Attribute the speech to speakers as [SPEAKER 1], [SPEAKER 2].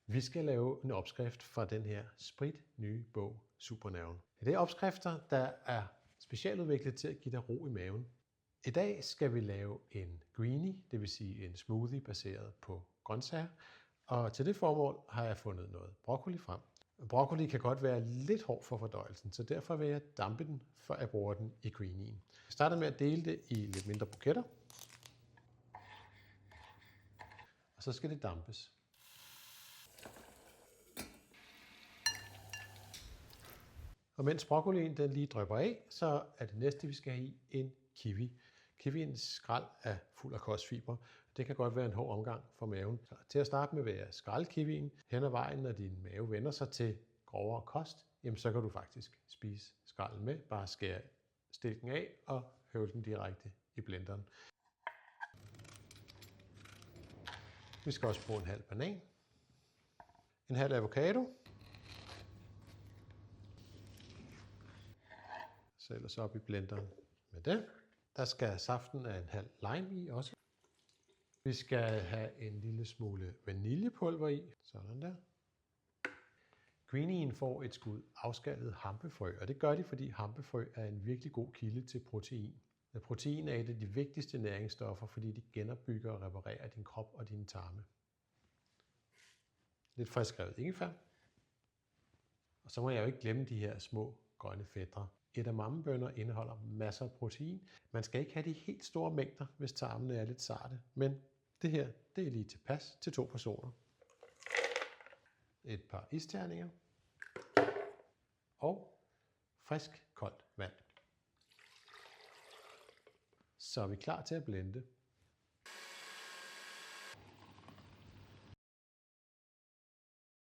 [SPEAKER 1] Vi skal lave en opskrift fra den her sprit nye bog, Supernerven. Det er opskrifter, der er specialudviklet til at give dig ro i maven. I dag skal vi lave en greenie, det vil sige en smoothie baseret på grøntsager. Og til det formål har jeg fundet noget broccoli frem. Broccoli kan godt være lidt hård for fordøjelsen, så derfor vil jeg dampe den, før jeg bruger den i greenien. Jeg starter med at dele det i lidt mindre buketter. Og så skal det dampes. Og mens broccolien den lige drypper af, så er det næste, vi skal have i, en kiwi. Kiwiens skrald er fuld af kostfibre. Det kan godt være en hård omgang for maven. Så til at starte med vil jeg skrælle kiwien. Hen ad vejen, når din mave vender sig til grovere kost, jamen så kan du faktisk spise skralden med. Bare skære stilken af og høvle den direkte i blenderen. Vi skal også bruge en halv banan, en halv avocado, så ellers op i blenderen med det. Der skal saften af en halv lime i også. Vi skal have en lille smule vaniljepulver i, sådan der. Greenien får et skud afskallet hampefrø, og det gør de, fordi hampefrø er en virkelig god kilde til protein. Protein er et af de vigtigste næringsstoffer, fordi de genopbygger og reparerer din krop og dine tarme. Lidt friskrevet ingefær. Og så må jeg jo ikke glemme de her små grønne fætre. Edamamebønner indeholder masser af protein. Man skal ikke have de helt store mængder, hvis tarmene er lidt sarte. Men det her, det er lige tilpas til 2 personer. Et par isterninger. Og frisk koldt vand. Så er vi klar til at blende.